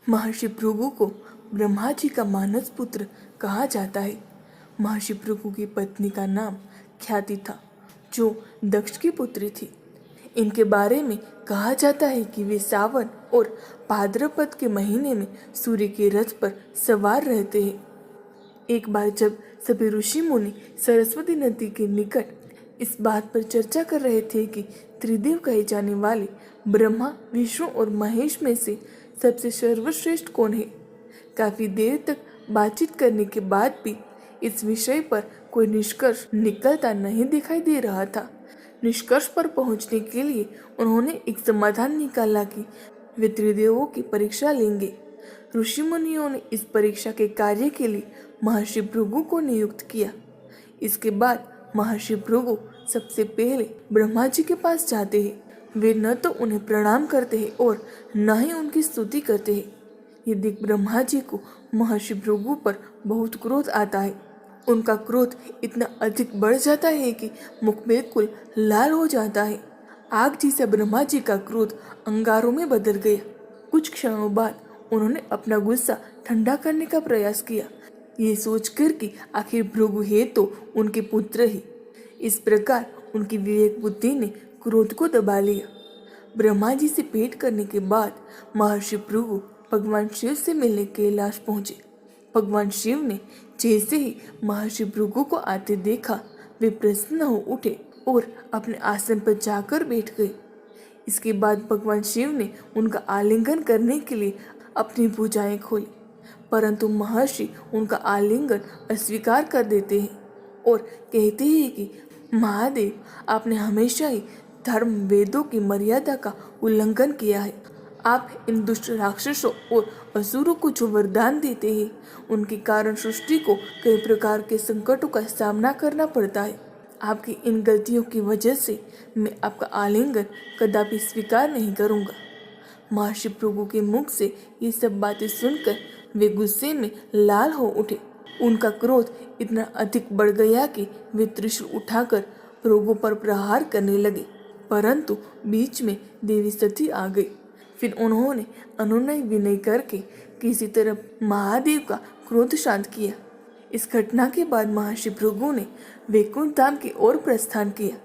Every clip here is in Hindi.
महर्षि भृगु को ब्रह्मा जी का मानस पुत्र कहा जाता है। महर्षि भृगु की पत्नी का नाम ख्याति था, जो दक्ष की पुत्री थी। इनके बारे में कहा जाता है कि वे सावन और भाद्रपद के महीने में सूर्य के रथ पर सवार रहते हैं। एक बार जब सभी ऋषि मुनि सरस्वती नदी के निकट इस बात पर चर्चा कर रहे थे कि त्रिदेव कहे जाने वाले ब्रह्मा, विष्णु और महेश में से सबसे सर्वश्रेष्ठ कौन है, काफी देर तक बातचीत करने के बाद भी इस विषय पर कोई निष्कर्ष निकलता नहीं दिखाई दे रहा था। निष्कर्ष पर पहुंचने के लिए उन्होंने एक समाधान निकाला कि वे त्रिदेवों की परीक्षा लेंगे। ऋषि मुनियों ने इस परीक्षा के कार्य के लिए महर्षि भृगु को नियुक्त किया। इसके बाद महर्षि भृगु सबसे पहले ब्रह्मा जी के पास जाते हैं। वे न तो उन्हें प्रणाम करते हैं और न ही उनकी स्तुति करते हैं। ये देख ब्रह्मा जी को महर्षि भृगु पर बहुत क्रोध आता है। उनका क्रोध इतना अधिक बढ़ जाता है कि मुख बिल्कुल लाल हो जाता है। आग जैसा ब्रह्मा जी का क्रोध अंगारों में बदल गया। कुछ क्षणों बाद उन्होंने अपना गुस्सा ठंडा करने का प्रयास किया, ये सोचकर कि आखिर भृगु है तो उनके पुत्र ही। इस प्रकार उनकी विवेक बुद्धि ने क्रोध को दबा लिया। ब्रह्मा जी से भेंट करने के बाद महर्षि भृगु भगवान शिव से मिलने कैलाश पहुंचे। भगवान शिव ने जैसे ही महर्षि भृगु को आते देखा, वे प्रसन्न हो उठे और अपने आसन पर जाकर बैठ गए। इसके बाद भगवान शिव ने उनका आलिंगन करने के लिए अपनी भुजाएं खोली, परंतु महर्षि उनका आलिंगन अस्वीकार कर देते हैं और कहते हैं कि महादेव, आपने हमेशा ही धर्म वेदों की मर्यादा का उल्लंघन किया है। आप इन दुष्ट राक्षसों और असुरों को जो वरदान देते हैं, उनके कारण सृष्टि को कई प्रकार के संकटों का सामना करना पड़ता है। आपकी इन गलतियों की वजह से मैं आपका आलिंगन कदापि स्वीकार नहीं करूंगा। महर्षि भृगु के मुख से ये सब बातें सुनकर वे गुस्से में लाल हो उठे। उनका क्रोध इतना अधिक बढ़ गया कि वे त्रिशूल उठाकर भृगु पर प्रहार करने लगे, परंतु बीच में देवी सती आ गई। फिर उन्होंने अनुनय विनय करके किसी तरह महादेव का क्रोध शांत किया। इस घटना के बाद महर्षि भृगु ने वैकुंठ धाम की ओर प्रस्थान किया।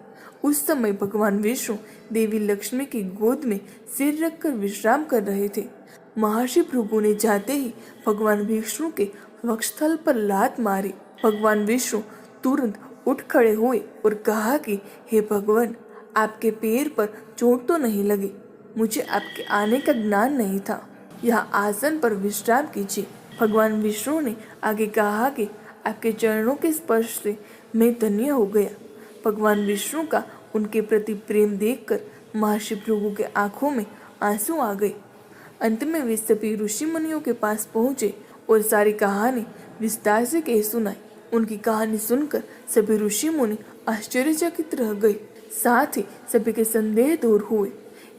उस समय भगवान विष्णु देवी लक्ष्मी की गोद में सिर रखकर विश्राम कर रहे थे। महर्षि भृगु ने जाते ही भगवान विष्णु के वक्षस्थल पर लात मारी। भगवान विष्णु तुरंत उठ खड़े हुए और कहा कि हे भगवान, आपके पैर पर चोट तो नहीं लगी? मुझे आपके आने का ज्ञान नहीं था। यहाँ आसन पर विश्राम कीजिए। भगवान विष्णु ने आगे कहा कि आपके चरणों के स्पर्श से मैं धन्य हो गया। भगवान विष्णु का उनके प्रति प्रेम देखकर महर्षि भृगु के आंखों में आंसू आ गए। अंत में वे सभी ऋषि मुनियों के पास पहुंचे और सारी कहानी विस्तार से कह सुनाई। उनकी कहानी सुनकर सभी ऋषि मुनि आश्चर्यचकित रह गए, साथ ही सभी के संदेह दूर हुए।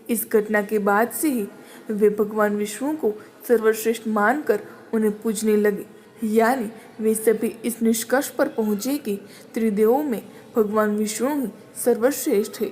इस घटना के बाद से ही वे भगवान विष्णु को सर्वश्रेष्ठ मानकर उन्हें पूजने लगे। यानी वे सभी इस निष्कर्ष पर पहुंचे कि त्रिदेवों में भगवान विष्णु ही सर्वश्रेष्ठ है।